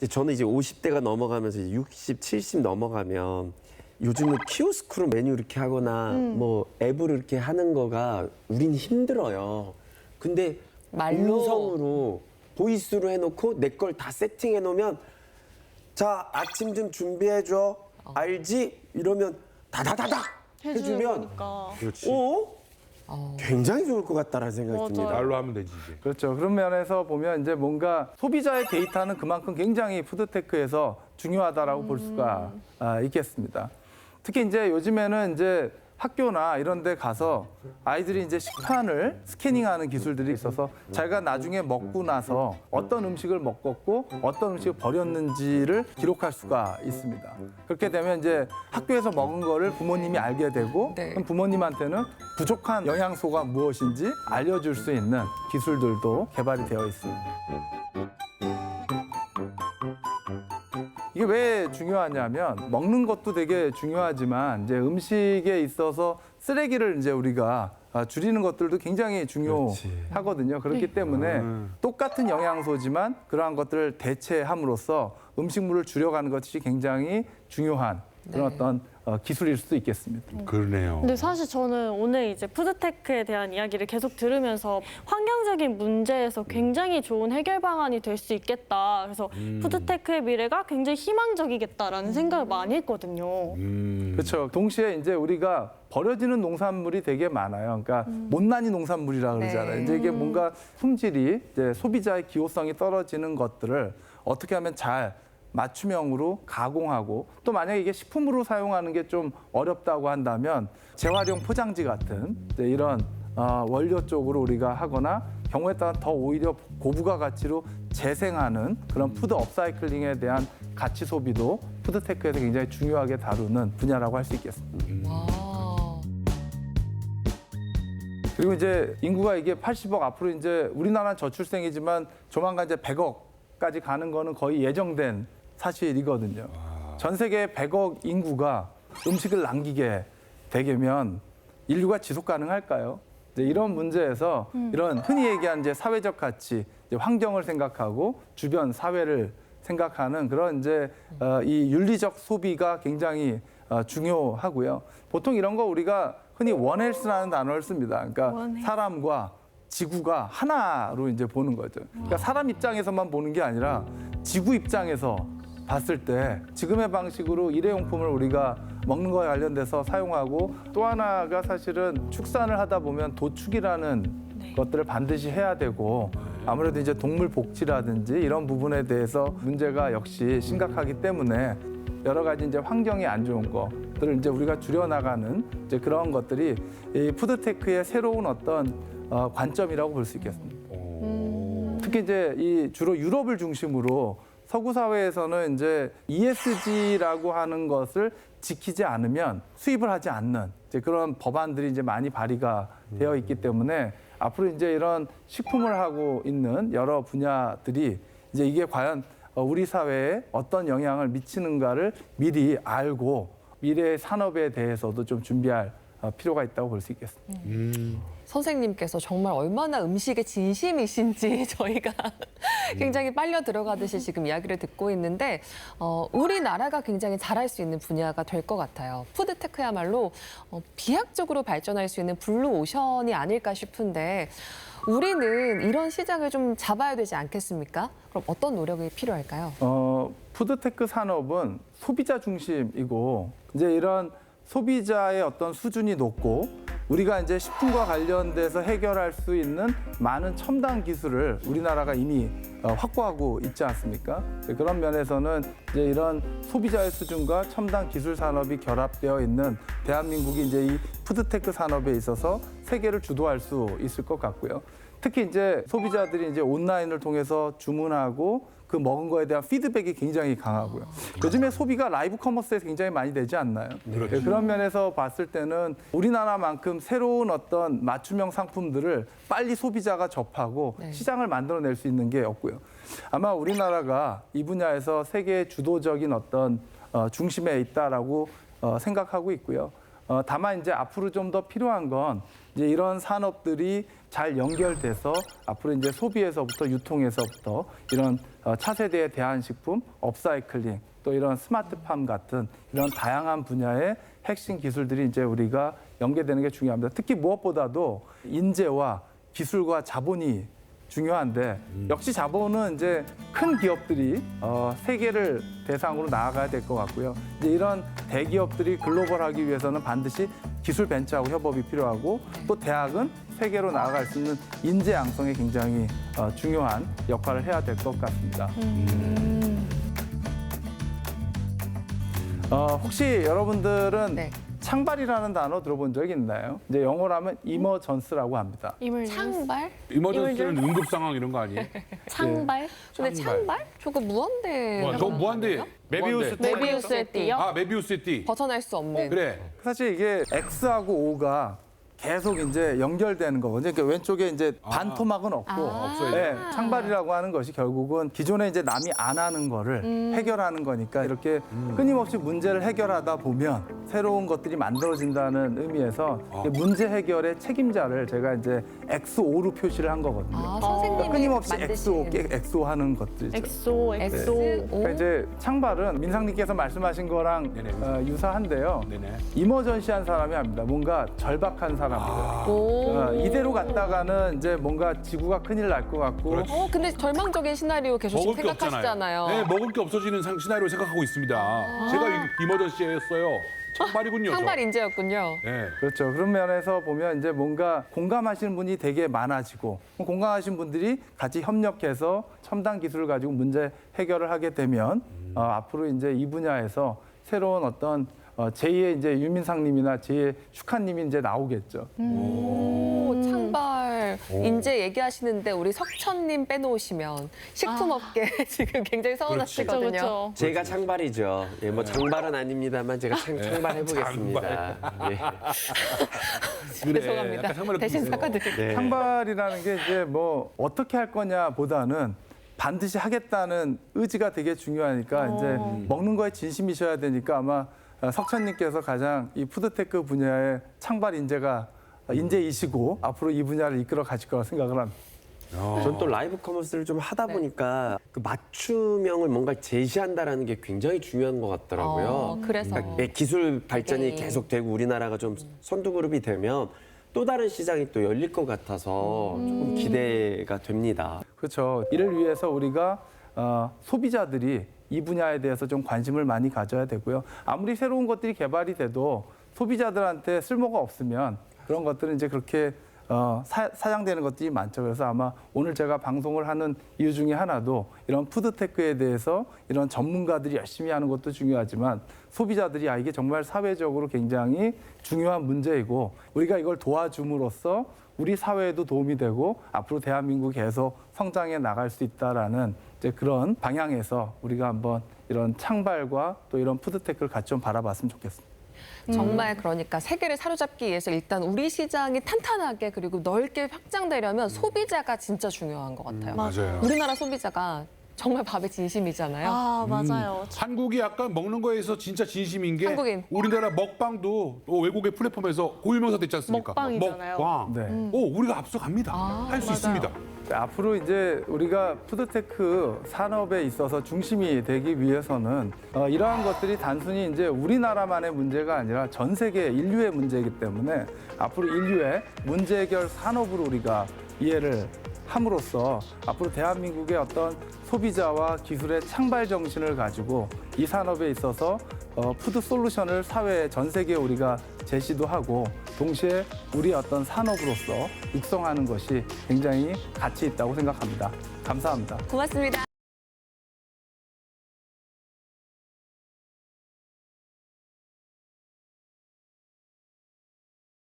저는 이제 50대가 넘어가면서 이제 60, 70 넘어가면 요즘은 키오스크로 메뉴 이렇게 하거나 뭐 앱으로 이렇게 하는 거가 우린 힘들어요. 근데 말로. 음성으로 보이스로 해놓고 내 걸 다 세팅해 놓으면 자 아침 좀 준비해 줘 알지? 이러면 다다다닥 해주면 그렇지. 굉장히 좋을 것 같다라는 생각이 맞아요. 듭니다. 말로 하면 되지 이제. 그렇죠. 그런 면에서 보면 이제 뭔가 소비자의 데이터는 그만큼 굉장히 푸드테크에서 중요하다라고 볼 수가 있겠습니다. 특히 이제 요즘에는 이제 학교나 이런 데 가서 아이들이 이제 식판을 스캐닝하는 기술들이 있어서 자기가 나중에 먹고 나서 어떤 음식을 먹었고 어떤 음식을 버렸는지를 기록할 수가 있습니다. 그렇게 되면 이제 학교에서 먹은 거를 부모님이 알게 되고 네. 그럼 부모님한테는 부족한 영양소가 무엇인지 알려줄 수 있는 기술들도 개발이 되어 있습니다. 이게 왜 중요하냐면 먹는 것도 되게 중요하지만 이제 음식에 있어서 쓰레기를 이제 우리가 줄이는 것들도 굉장히 중요하거든요. 그렇기 때문에 똑같은 영양소지만 그러한 것들을 대체함으로써 음식물을 줄여가는 것이 굉장히 중요한 그런 어떤 기술일 수도 있겠습니다. 그러네요. 근데 사실 저는 오늘 이제 푸드테크에 대한 이야기를 계속 들으면서 환경적인 문제에서 굉장히 좋은 해결 방안이 될 수 있겠다. 그래서 푸드테크의 미래가 굉장히 희망적이겠다라는 생각을 많이 했거든요. 그렇죠. 동시에 이제 우리가 버려지는 농산물이 되게 많아요. 그러니까 못난이 농산물이라 그러잖아요. 네. 이제 이게 뭔가 품질이 이제 소비자의 기호성이 떨어지는 것들을 어떻게 하면 잘 맞춤형으로 가공하고 또 만약에 이게 식품으로 사용하는 게 좀 어렵다고 한다면 재활용 포장지 같은 이제 이런 원료 쪽으로 우리가 하거나 경우에 따라 더 오히려 고부가 가치로 재생하는 그런 푸드 업사이클링에 대한 가치 소비도 푸드테크에서 굉장히 중요하게 다루는 분야라고 할 수 있겠습니다. 와. 그리고 이제 인구가 이게 80억 앞으로 이제 우리나라는 저출생이지만 조만간 이제 100억까지 가는 거는 거의 예정된 사실이거든요. 전 세계 100억 인구가 음식을 남기게 되면 인류가 지속 가능할까요? 이제 이런 문제에서 이런 흔히 얘기하는 이제 사회적 가치, 이제 환경을 생각하고 주변 사회를 생각하는 그런 이제 이 윤리적 소비가 굉장히 중요하고요. 보통 이런 거 우리가 흔히 원헬스라는 단어를 씁니다. 그러니까 원헬스. 사람과 지구가 하나로 이제 보는 거죠. 그러니까 사람 입장에서만 보는 게 아니라 지구 입장에서 봤을 때 지금의 방식으로 일회용품을 우리가 먹는 거에 관련돼서 사용하고 또 하나가 사실은 축산을 하다 보면 도축이라는 것들을 반드시 해야 되고 아무래도 이제 동물 복지라든지 이런 부분에 대해서 문제가 역시 심각하기 때문에 여러 가지 이제 환경이 안 좋은 것들을 이제 우리가 줄여나가는 이제 그런 것들이 이 푸드테크의 새로운 어떤 관점이라고 볼 수 있겠습니다. 특히 이제 이 주로 유럽을 중심으로 서구 사회에서는 이제 ESG라고 하는 것을 지키지 않으면 수입을 하지 않는 이제 그런 법안들이 이제 많이 발의가 되어 있기 때문에 앞으로 이제 이런 식품을 하고 있는 여러 분야들이 이제 이게 과연 우리 사회에 어떤 영향을 미치는가를 미리 알고 미래의 산업에 대해서도 좀 준비할 필요가 있다고 볼 수 있겠습니다. 선생님께서 정말 얼마나 음식에 진심이신지 저희가 굉장히 빨려 들어가듯이 지금 이야기를 듣고 있는데 우리나라가 굉장히 잘할 수 있는 분야가 될 것 같아요. 푸드테크야말로 비약적으로 발전할 수 있는 블루오션이 아닐까 싶은데 우리는 이런 시장을 좀 잡아야 되지 않겠습니까? 그럼 어떤 노력이 필요할까요? 푸드테크 산업은 소비자 중심이고 이제 이런 소비자의 어떤 수준이 높고 우리가 이제 식품과 관련돼서 해결할 수 있는 많은 첨단 기술을 우리나라가 이미 확보하고 있지 않습니까? 그런 면에서는 이제 이런 소비자의 수준과 첨단 기술 산업이 결합되어 있는 대한민국이 이제 이 푸드테크 산업에 있어서 세계를 주도할 수 있을 것 같고요. 특히 이제 소비자들이 이제 온라인을 통해서 주문하고 그 먹은 거에 대한 피드백이 굉장히 강하고요. 요즘에 소비가 라이브 커머스에 굉장히 많이 되지 않나요? 그렇죠. 그런 면에서 봤을 때는 우리나라만큼 새로운 어떤 맞춤형 상품들을 빨리 소비자가 접하고 네. 시장을 만들어낼 수 있는 게 없고요. 아마 우리나라가 이 분야에서 세계 주도적인 어떤 중심에 있다라고 생각하고 있고요. 다만 이제 앞으로 좀 더 필요한 건 이제 이런 산업들이 잘 연결돼서 앞으로 이제 소비에서부터 유통에서부터 이런 차세대의 대한식품, 업사이클링, 또 이런 스마트팜 같은 이런 다양한 분야의 핵심 기술들이 이제 우리가 연계되는 게 중요합니다. 특히 무엇보다도 인재와 기술과 자본이 중요한데 역시 자본은 이제 큰 기업들이 세계를 대상으로 나아가야 될 것 같고요. 이제 이런 대기업들이 글로벌하기 위해서는 반드시 기술 벤처하고 협업이 필요하고 또 대학은 세계로 나아갈 수 있는 인재 양성에 굉장히 중요한 역할을 해야 될 것 같습니다. 혹시 여러분들은 네. 창발이라는 단어 들어본 적 있나요? 이제 영어로 하면 이머전스라고 합니다. 창발? 이머전스는 응급 상황 이런 거 아니에요? 창발? 근데 창발? 저거 무한대. 저 무한대. 메비우스 메비우스의 띠요? 아 메비우스의 띠. 벗어날 수 없는. 그래. 사실 이게 X하고 O가 계속 이제 연결되는 거거든요. 그러니까 왼쪽에 이제 반토막은 없고 없어요. 네, 창발이라고 하는 것이 결국은 기존에 이제 남이 안 하는 거를 해결하는 거니까 이렇게 끊임없이 문제를 해결하다 보면 새로운 것들이 만들어진다는 의미에서 문제 해결의 책임자를 제가 이제 XO로 표시를 한 거거든요. 아, 그러니까 선생님이 끊임없이 만드신. XO 하는 것들이죠. 엑소. 그러니까 이제 창발은 민상님께서 말씀하신 거랑 네네. 유사한데요. 네네. 이머전시한 사람이 합니다. 뭔가 절박한 사람들. 오. 이대로 갔다가는 이제 뭔가 지구가 큰일 날 것 같고 그렇지. 근데 절망적인 시나리오 계속 먹을 게 생각하시잖아요. 없잖아요. 네, 먹을 게 없어지는 시나리오 생각하고 있습니다. 제가 이머전시였어요. 창발이군요. 저. 창발 인재였군요. 네. 그렇죠. 그런 면에서 보면 이제 뭔가 공감하시는 분이 되게 많아지고 공감하신 분들이 같이 협력해서 첨단 기술을 가지고 문제 해결을 하게 되면 앞으로 이제 이 분야에서 새로운 어떤 제2의 이제 유민상님이나 제2의 슈카님이 이제 나오겠죠. 오, 창발 인재 얘기하시는데 우리 석천님 빼놓으시면 식품업계 지금 굉장히 서운하시거든요. 그렇죠. 제가 창발이죠. 예, 뭐 장발은 아닙니다만 제가 창발해 보겠습니다. 예. 그래. 죄송합니다. 약간 창발을 대신 보세요. 사과드릴게요. 네. 창발이라는 게 이제 뭐 어떻게 할 거냐보다는 반드시 하겠다는 의지가 되게 중요하니까 이제 먹는 거에 진심이셔야 되니까 아마 석천님께서 가장 이 푸드테크 분야의 창발 인재이시고 앞으로 이 분야를 이끌어 가실 거라 생각을 합니다. 전 또 라이브 커머스를 좀 하다 보니까 그 맞춤형을 뭔가 제시한다라는 게 굉장히 중요한 것 같더라고요. 그래서 그러니까 기술 발전이 네. 계속되고 우리나라가 좀 선두 그룹이 되면 또 다른 시장이 또 열릴 것 같아서 조금 기대가 됩니다. 그렇죠. 이를 위해서 우리가 소비자들이 이 분야에 대해서 좀 관심을 많이 가져야 되고요. 아무리 새로운 것들이 개발이 돼도 소비자들한테 쓸모가 없으면 그런 것들은 이제 그렇게 사양되는 것들이 많죠. 그래서 아마 오늘 제가 방송을 하는 이유 중에 하나도 이런 푸드테크에 대해서 이런 전문가들이 열심히 하는 것도 중요하지만 소비자들이 이게 정말 사회적으로 굉장히 중요한 문제이고 우리가 이걸 도와줌으로써 우리 사회에도 도움이 되고 앞으로 대한민국이 계속 성장해 나갈 수 있다라는 이제 그런 방향에서 우리가 한번 이런 창발과 또 이런 푸드테크를 같이 좀 바라봤으면 좋겠습니다. 정말 그러니까 세계를 사로잡기 위해서 일단 우리 시장이 탄탄하게 그리고 넓게 확장되려면 소비자가 진짜 중요한 것 같아요. 맞아요. 우리나라 소비자가 정말 밥의 진심이잖아요. 아, 맞아요. 한국이 약간 먹는 거에서 진짜 진심인 게 한국인. 우리나라 먹방도 또 외국의 플랫폼에서 고유명사 됐지 않습니까? 먹방이잖아요. 먹방. 네. 오, 우리가 앞서갑니다. 할 수 있습니다. 앞으로 이제 우리가 푸드테크 산업에 있어서 중심이 되기 위해서는 이러한 것들이 단순히 이제 우리나라만의 문제가 아니라 전 세계 인류의 문제이기 때문에 앞으로 인류의 문제 해결 산업으로 우리가 이해를 함으로써 앞으로 대한민국의 어떤 소비자와 기술의 창발 정신을 가지고 이 산업에 있어서 푸드 솔루션을 사회 전 세계에 우리가 제시도 하고 동시에 우리 어떤 산업으로서 육성하는 것이 굉장히 가치 있다고 생각합니다. 감사합니다. 고맙습니다.